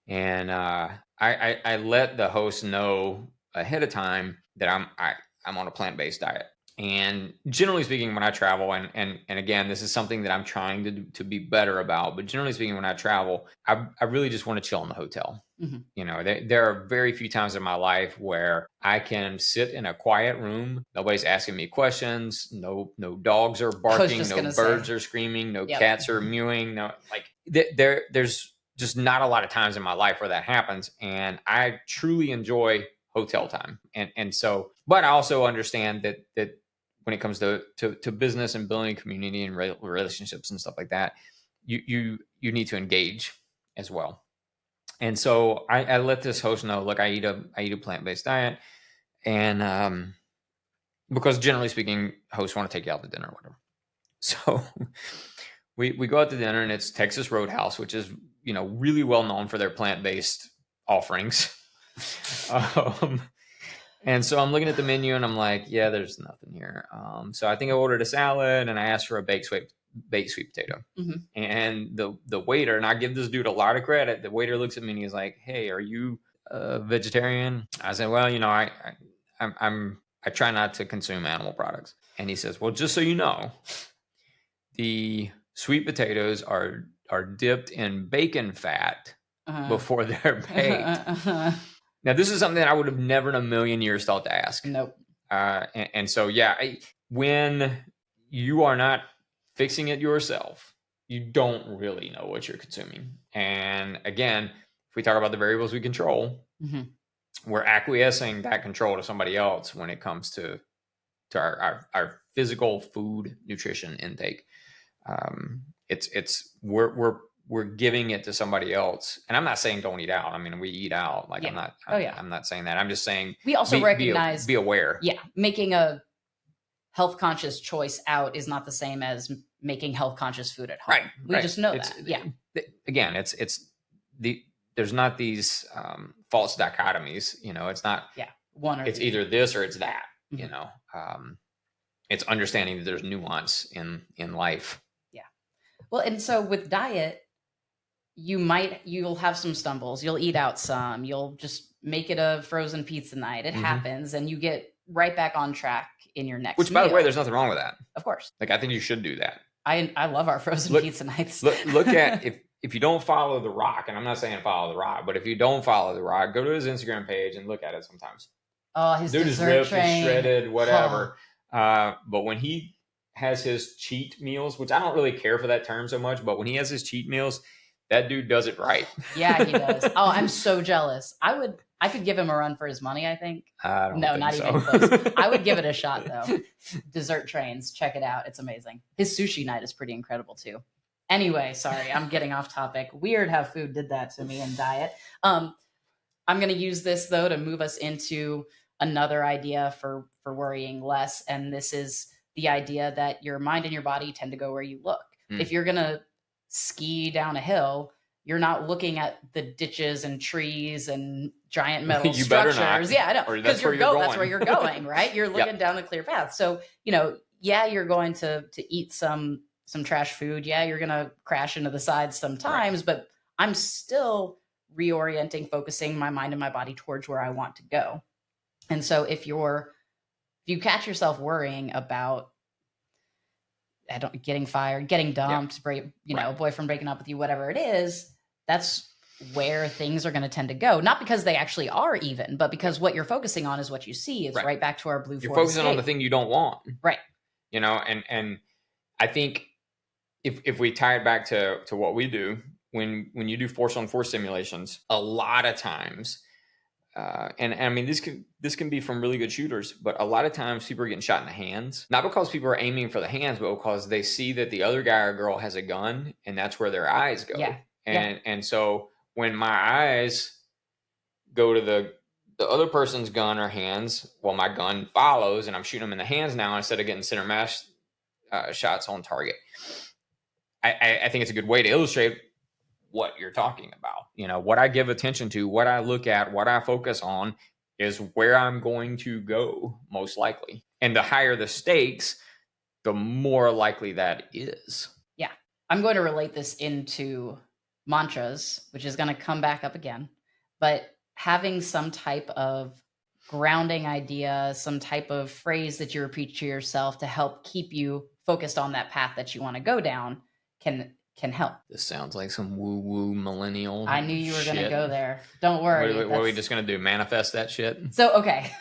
And I let the host know ahead of time that I'm on a plant-based diet. And generally speaking, when I travel, and again, this is something that I'm trying to be better about, but generally speaking, when I travel, I really just want to chill in the hotel. Mhm. There are very few times in my life where I can sit in a quiet room. Nobody's asking me questions. No dogs are barking. just No gonna birds say. are screaming. No Yep. cats are mewing. No, like there's just not a lot of times in my life where that happens. And I truly enjoy hotel time. And so, but I also understand that when it comes to business and building community and relationships and stuff like that, you need to engage as well. And so I let this host know, look, I eat a plant-based diet. And because generally speaking, hosts want to take you out to dinner or whatever. So we go out to dinner, and it's Texas Roadhouse, which is, really well known for their plant-based offerings. um, and so I'm looking at the menu, and I'm like, yeah, there's nothing here. So I think I ordered a salad, and I asked for a baked sweet potato. Mhm. And the waiter, and I give this dude a lot of credit. The waiter looks at me and he's like, "Hey, are you a vegetarian?" I said, "Well, I try not to consume animal products." And he says, "Well, just so you know, the sweet potatoes are dipped in bacon fat before they're baked." Now, this is something that I would have never in a million years thought to ask. Nope. And so, yeah, when you are not fixing it yourself, you don't really know what you're consuming. And again, if we talk about the variables we control, Mhm. we're acquiescing that control to somebody else when it comes to our physical food nutrition intake. We're giving it to somebody else. And I'm not saying don't eat out. I mean, we eat out. Like, Yeah. I'm not saying that. I'm just saying We also recognize, be aware. yeah, making a health conscious choice out is not the same as making health conscious food at home. Right. We Right. just know It's that. Yeah. again, it's there's not these false dichotomies. It's not. Yeah. One or It's the either this or it's that. Mhm. It's understanding that there's nuance in life. Yeah. Well, and so with diet, you'll have some stumbles. You'll eat out some. You'll just make it a frozen pizza night. It Mhm. happens, and you get right back on track in your next Which, by the way, meal. there's nothing wrong with that. Of course. Like, I think you should do that. I love our frozen pizza nights. Look at if you don't follow The Rock, and I'm not saying follow The Rock, but if you don't follow The Rock, go to his Instagram page and look at it sometimes. Oh, his Dude is dessert ripped, train. he's shredded, whatever. But when he has his cheat meals, which I don't really care for that term so much, but when he has his cheat meals, that dude does it right. Yeah, he does. Oh, I'm so jealous. I could give him a run for his money, I think. I don't think not so. even close. I would give it a shot though. Dessert trains, check it out. It's amazing. His sushi night is pretty incredible too. Anyway, sorry, I'm getting off topic. Weird how food did that to me in diet. I'm going to use this though to move us into another idea for worrying less, and this is the idea that your mind and your body tend to go where you look. If you're going to ski down a hill, you're not looking at the ditches and trees and giant metal You structures. better not. Yeah, I know. Because That's where you're going, right? You're looking Yep. down the clear path. So, yeah, you're going to eat some trash food. Yeah, you're going to crash into the sides sometimes, but I'm still reorienting, focusing my mind and my body towards where I want to go. And so if you catch yourself worrying about getting fired, getting dumped, boyfriend breaking up with you, whatever it is, that's where things are going to tend to go. Not because they actually are even, but because what you're focusing on is what you see. It's right back to our blue. You're focusing on the thing you don't want. Right. And I think if we tie it back to what we do, when you do force on force simulations, a lot of times, and I mean, this can be from really good shooters, but a lot of times people are getting shot in the hands, not because people are aiming for the hands, but because they see that the other guy or girl has a gun, and that's where their eyes go. And so when my eyes go to the other person's gun or hands, well, my gun follows, and I'm shooting them in the hands now instead of getting center mass shots on target. I think it's a good way to illustrate what you're talking about. What I give attention to, what I look at, what I focus on is where I'm going to go most likely. And the higher the stakes, the more likely that is. Yeah. I'm going to relate this into mantras, which is going to come back up again, but having some type of grounding idea, some type of phrase that you repeat to yourself to help keep you focused on that path that you want to go down can help. This sounds like some woo-woo millennial I knew you were going to go there. Don't worry. What are we just going to do? Manifest that shit? So, okay.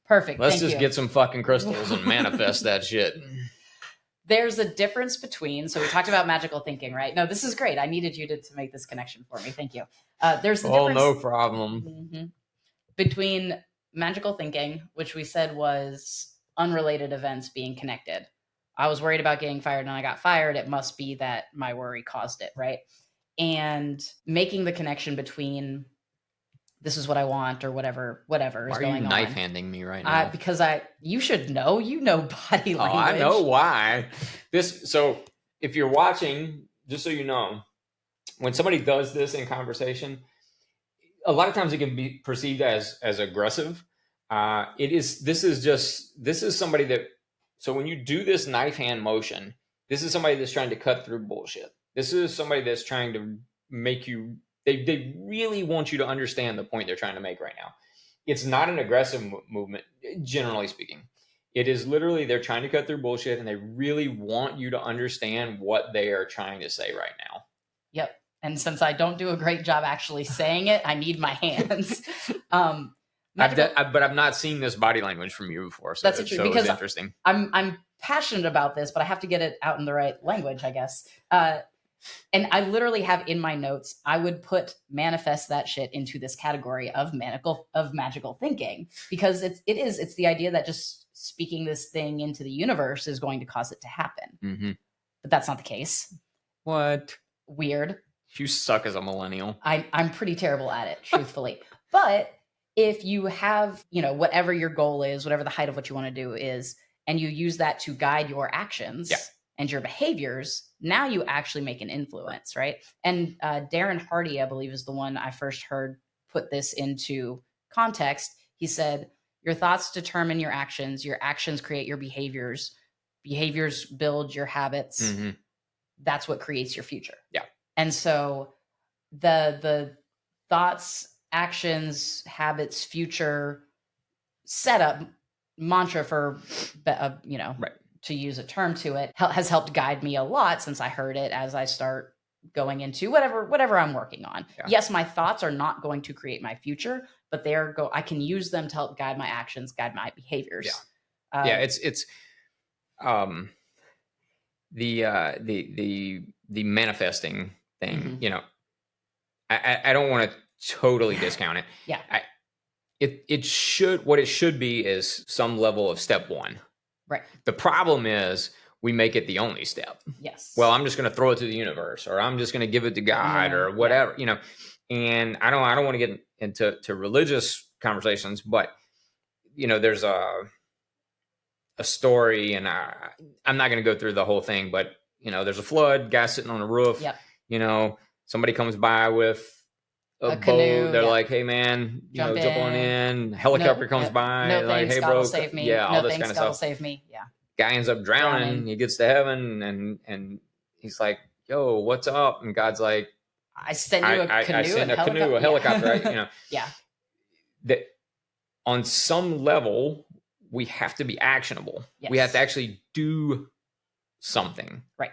Perfect. Let's just get some fucking crystals and manifest that shit. There's a difference between, so we talked about magical thinking, right? No, this is great. I needed you to make this connection for me. Thank you. There's a difference. No problem. Between magical thinking, which we said was unrelated events being connected. I was worried about getting fired and I got fired. It must be that my worry caused it, right? And making the connection between this is what I want or whatever is going on. Why are you knife handing me right now? Because you should know. You know body language. I know why. So if you're watching, just so you know, when somebody does this in conversation, a lot of times it can be perceived as aggressive. This is somebody that, so when you do this knife hand motion, this is somebody that's trying to cut through bullshit. This is somebody that's trying to make you, they really want you to understand the point they're trying to make right now. It's not an aggressive movement, generally speaking. It is literally, they're trying to cut through bullshit and they really want you to understand what they are trying to say right now. Yep. And since I don't do a great job actually saying it, I need my hands. But I've not seen this body language from you before, so that's true. Because it's interesting. I'm passionate about this, but I have to get it out in the right language, I guess. And I literally have in my notes, I would manifest that shit into this category of magical thinking, because it's the idea that just speaking this thing into the universe is going to cause it to happen. Mm-hmm. But that's not the case. What? Weird. You suck as a millennial. I'm pretty terrible at it, truthfully. But if you have, whatever your goal is, whatever the height of what you want to do is, and you use that to guide your actions and your behaviors, now you actually make an influence, right? And Darren Hardy, I believe, is the one I first heard put this into context. He said, your thoughts determine your actions create your behaviors build your habits. Mm-hmm. That's what creates your future. Yeah. And so the thoughts, actions, habits, future setup mantra for, to use a term to it, has helped guide me a lot since I heard it as I start going into whatever I'm working on. Yeah. Yes, my thoughts are not going to create my future, but I can use them to help guide my actions, guide my behaviors. Yeah. It's the manifesting thing, mm-hmm. I don't want to totally discount it. Yeah. It should be is some level of step one. Right. The problem is we make it the only step. Yes. Well, I'm just going to throw it to the universe, or I'm just going to give it to God, or whatever, and I don't want to get into religious conversations, but there's a story, and I'm not going to go through the whole thing, but there's a flood, guy sitting on a roof. Yep. Somebody comes by with a boat. Canoe, They're like, hey man, jump on in. Helicopter comes by. No like, thanks, hey God bro, will save me. Yeah, all this kind of God stuff. will save me. Yeah. Guy ends up drowning. He gets to heaven, and he's like, yo, what's up? And God's like, I send you a canoe I send and a canoe, a helicopter, right? Yeah. That on some level, we have to be actionable. Yes. We have to actually do something. Right.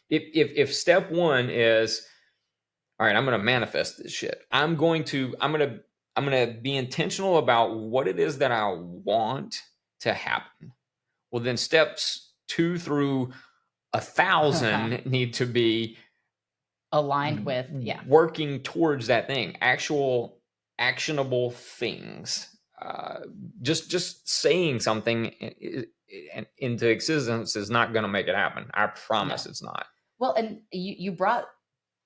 If step one is, all right, I'm going to manifest this shit. I'm going to be intentional about what it is that I want to happen. Well, then steps 2 through 1,000 need to be aligned with, working towards that thing, actual actionable things. Just saying something into existence is not going to make it happen. I promise it's not. Well, and you brought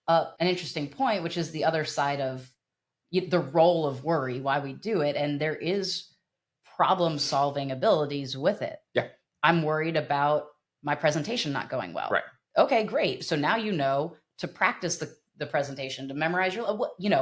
up an interesting point, which is the other side of the role of worry, why we do it. And there is problem solving abilities with it. Yeah. I'm worried about my presentation not going well. Right. Okay, great. So now you know to practice the presentation, to memorize your,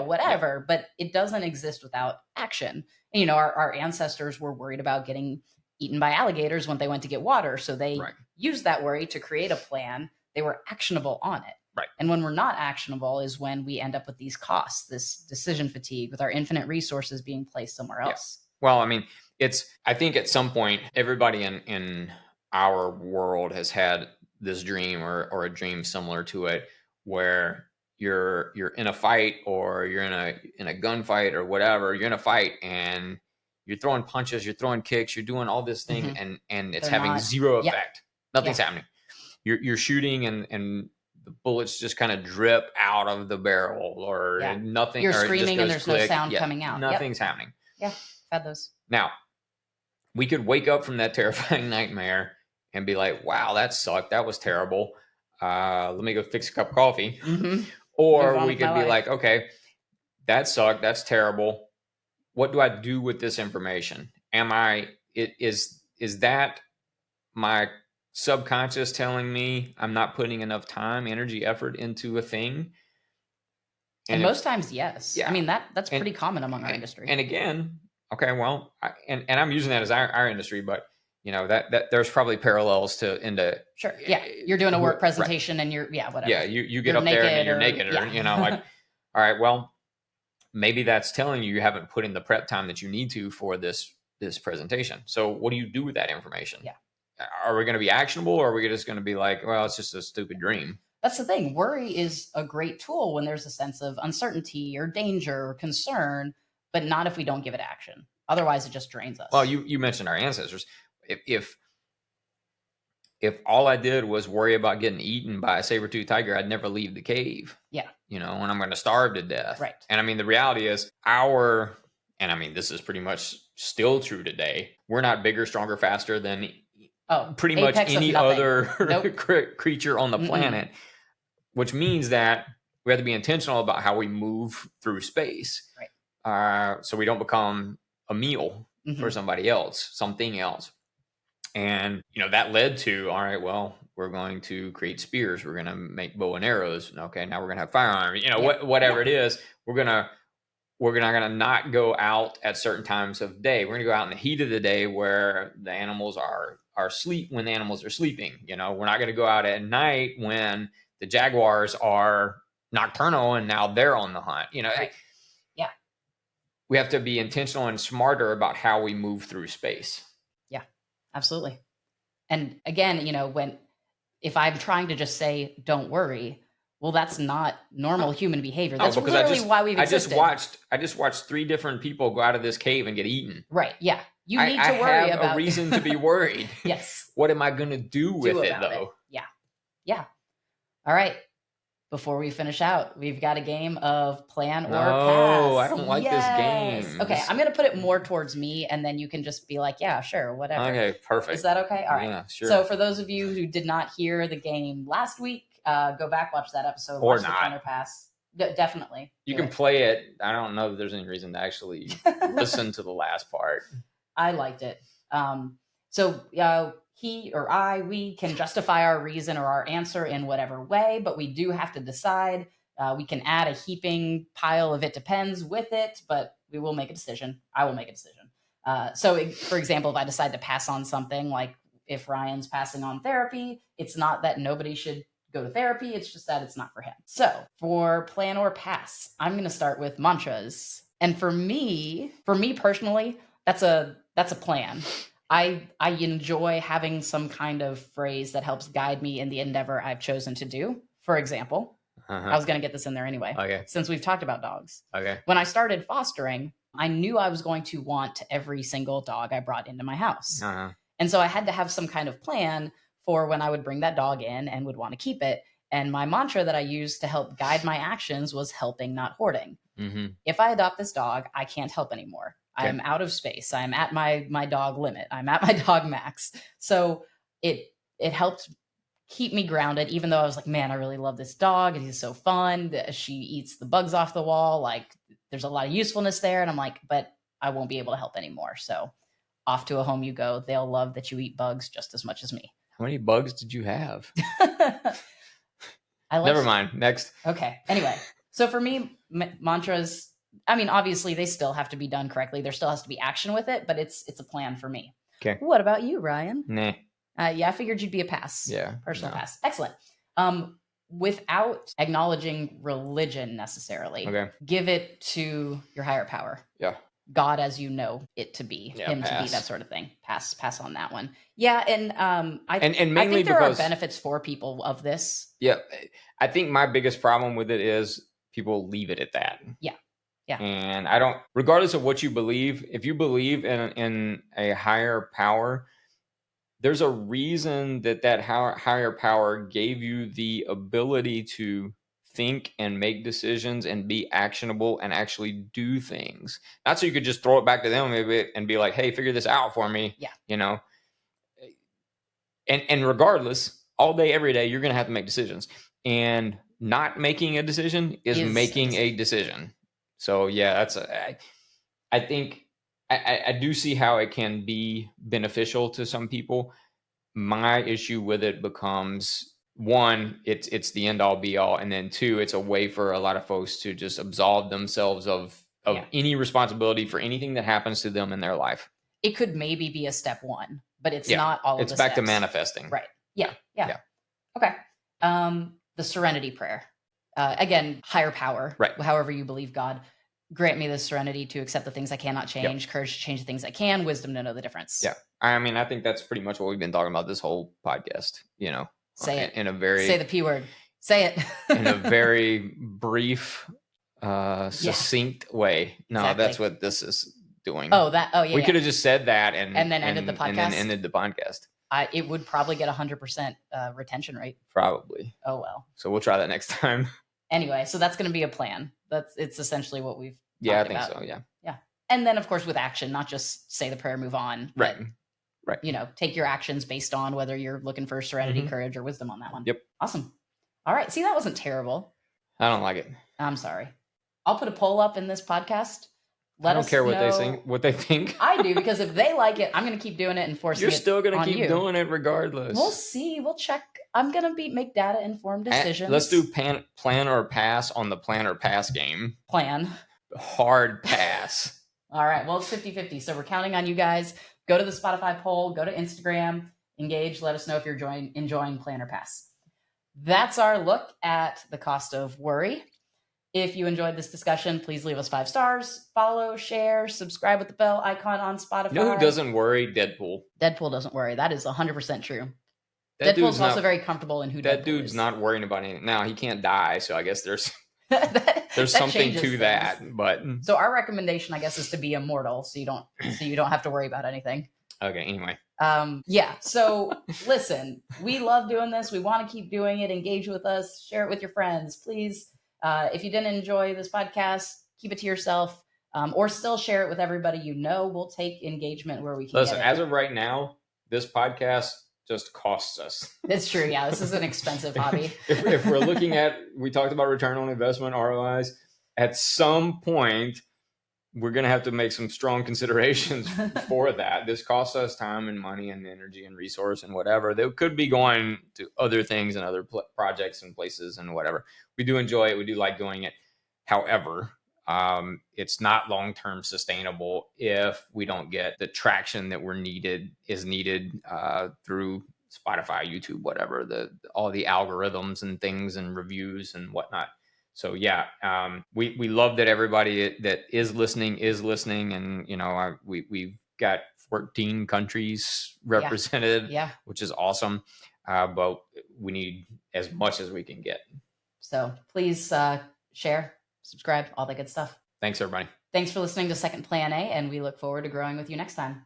whatever, but it doesn't exist without action. And, our ancestors were worried about getting eaten by alligators when they went to get water. So they used that worry to create a plan. They were actionable on it. Right. And when we're not actionable is when we end up with these costs, this decision fatigue, with our infinite resources being placed somewhere else. Yeah. Well, I mean, I think at some point, everybody in our world has had this dream or a dream similar to it, where you're in a fight, or you're in a gunfight or whatever. You're in a fight and you're throwing punches, you're throwing kicks, you're doing all this thing, and it's having zero effect. Nothing's happening. You're shooting and the bullets just kind of drip out of the barrel, or nothing. You're or screaming and there's no sound coming out. Nothing's happening. Yeah, I've had those. Now, we could wake up from that terrifying nightmare and be like, wow, that sucked. That was terrible. Let me go fix a cup of coffee. Or we could be like, okay, that sucked. That's terrible. What do I do with this information? Is that my subconscious telling me I'm not putting enough time, energy, effort into a thing? And most times, yes. Yeah. I mean, that's pretty common among our industry. And again, okay, well, and I'm using that as our industry, but that there's probably parallels into. Sure. Yeah. You're doing a work presentation and you're, whatever. Yeah. You get up there and you're naked, or, like, all right, well, maybe that's telling you haven't put in the prep time that you need to for this presentation. So what do you do with that information? Yeah. Are we going to be actionable, or are we just going to be like, well, it's just a stupid dream? That's the thing. Worry is a great tool when there's a sense of uncertainty or danger or concern, but not if we don't give it action. Otherwise, it just drains us. Well, you mentioned our ancestors. If all I did was worry about getting eaten by a saber-toothed tiger, I'd never leave the cave. Yeah. And I'm going to starve to death. Right. And I mean, the reality is this is pretty much still true today. We're not bigger, stronger, faster than pretty much any other creature on the planet, which means that we have to be intentional about how we move through space. Right. So we don't become a meal for somebody else, something else. And, that led to, all right, well, we're going to create spears. We're going to make bow and arrows. Okay, now we're going to have firearms. Whatever it is, we're not going to not go out at certain times of day. We're going to go out in the heat of the day where the animals are asleep, when the animals are sleeping. We're not going to go out at night when the jaguars are nocturnal and now they're on the hunt. Right. Yeah. We have to be intentional and smarter about how we move through space. Yeah, absolutely. And again, if I'm trying to just say, don't worry, well, that's not normal human behavior. That's literally why we've existed. I just watched 3 different people go out of this cave and get eaten. Right. Yeah. You need to worry about. I have a reason to be worried. Yes. What am I going to do with it, though? Yeah. Yeah. All right. Before we finish out, we've got a game of plan or pass. No, I don't like this game. Okay, I'm going to put it more towards me, and then you can just be like, yeah, sure, whatever. Okay, perfect. Is that okay? All right. Yeah, sure. So for those of you who did not hear the game last week, go back, watch that episode. Or watch not. The plan or pass. Definitely. You can play it. I don't know if there's any reason to actually listen to the last part. I liked it. So he or we can justify our reason or our answer in whatever way, but we do have to decide. We can add a heaping pile of it depends with it, but we will make a decision. I will make a decision. For example, if I decide to pass on something, like if Ryan's passing on therapy, it's not that nobody should go to therapy. It's just that it's not for him. So for plan or pass, I'm going to start with mantras. And for me personally, that's a plan. I enjoy having some kind of phrase that helps guide me in the endeavor I've chosen to do. For example, I was going to get this in there anyway. Okay. Since we've talked about dogs. Okay. When I started fostering, I knew I was going to want every single dog I brought into my house. And so I had to have some kind of plan for when I would bring that dog in and would want to keep it. And my mantra that I used to help guide my actions was helping, not hoarding. Mm-hmm. If I adopt this dog, I can't help anymore. Okay. I am out of space. I'm at my dog limit. I'm at my dog max. So it helped keep me grounded, even though I was like, man, I really love this dog. He's so fun. She eats the bugs off the wall. Like, there's a lot of usefulness there. And I'm like, but I won't be able to help anymore. So off to a home you go. They'll love that you eat bugs just as much as me. How many bugs did you have? Never mind. Next. Okay. Anyway, so for me, mantras, I mean, obviously they still have to be done correctly. There still has to be action with it, but it's a plan for me. Okay. What about you, Ryan? Nah. Yeah, I figured you'd be a pass. Yeah. Personal pass. Excellent. Without acknowledging religion necessarily, Okay. give it to your higher power. Yeah. God as you know it to be, him to be, that sort of thing. Pass on that one. Yeah, and I think there are benefits for people of this. Yeah, I think my biggest problem with it is people leave it at that. Yeah. Yeah. And I don't, regardless of what you believe, if you believe in a higher power, there's a reason that higher power gave you the ability to think and make decisions and be actionable and actually do things. Not so you could just throw it back to them and be like, hey, figure this out for me. Yeah. You know? And regardless, all day, every day, you're going to have to make decisions. And not making a decision is making a decision. So yeah, I think I do see how it can be beneficial to some people. My issue with it becomes, one, it's the end all be all, and then two, it's a way for a lot of folks to just absolve themselves of any responsibility for anything that happens to them in their life. It could maybe be a step one, but it's not all of the steps. It's back to manifesting. Right. Yeah. Okay. The serenity prayer. Again, higher power. Right. However you believe God. Grant me the serenity to accept the things I cannot change, courage to change the things I can, wisdom to know the difference. Yeah. I mean, I think that's pretty much what we've been talking about this whole podcast, Say it. In a very... Say the P word. Say it. in a very brief, succinct way. No, exactly. That's what this is doing. Yeah. We could have just said that and then ended the podcast. And then ended the podcast. It would probably get 100% retention rate. Probably. Oh, well. So we'll try that next time. Anyway, so that's going to be a plan. It's essentially what we've talked about. So. Yeah. Yeah. And then, of course, with action, not just say the prayer, move on. Right. Take your actions based on whether you're looking for serenity, courage, or wisdom on that one. Yep. Awesome. All right. See, that wasn't terrible. I don't like it. I'm sorry. I'll put a poll up in this podcast. I don't care what they think. I do, because if they like it, I'm going to keep doing it and forcing it on you. You're still going to keep doing it regardless. We'll see. We'll check. I'm going to make data-informed decisions. Let's do plan or pass on the plan or pass game. Plan. Hard pass. All right. Well, it's 50-50. So we're counting on you guys. Go to the Spotify poll. Go to Instagram. Engage. Let us know if you're enjoying plan or pass. That's our look at the cost of worry. If you enjoyed this discussion, please leave us 5 stars, follow, share, subscribe with the bell icon on Spotify. You know who doesn't worry? Deadpool. Deadpool doesn't worry. That is 100% true. Deadpool's also very comfortable in who Deadpool is. That dude's not worrying about anything. Now, he can't die, so I guess there's something to that. But so our recommendation, I guess, is to be immortal, so you don't have to worry about anything. Okay, anyway. So listen, we love doing this. We want to keep doing it. Engage with us. Share it with your friends, please. If you didn't enjoy this podcast, keep it to yourself, or still share it with everybody you know. We'll take engagement where we can. Listen, as of right now, this podcast just costs us. It's true. Yeah, this is an expensive hobby. if we're looking at, we talked about return on investment, ROIs. At some point, we're going to have to make some strong considerations for that. This costs us time and money and energy and resource and whatever. They could be going to other things and other projects and places and whatever. We do enjoy it. We do like doing it. However, it's not long-term sustainable if we don't get the traction that is needed through Spotify, YouTube, whatever, all the algorithms and things and reviews and whatnot. So yeah, we love that everybody that is listening, and we've got 14 countries Yeah. represented, Yeah. which is awesome. But we need as much as we can get. So please share, subscribe, all that good stuff. Thanks, everybody. Thanks for listening to Second Plan A, and we look forward to growing with you next time.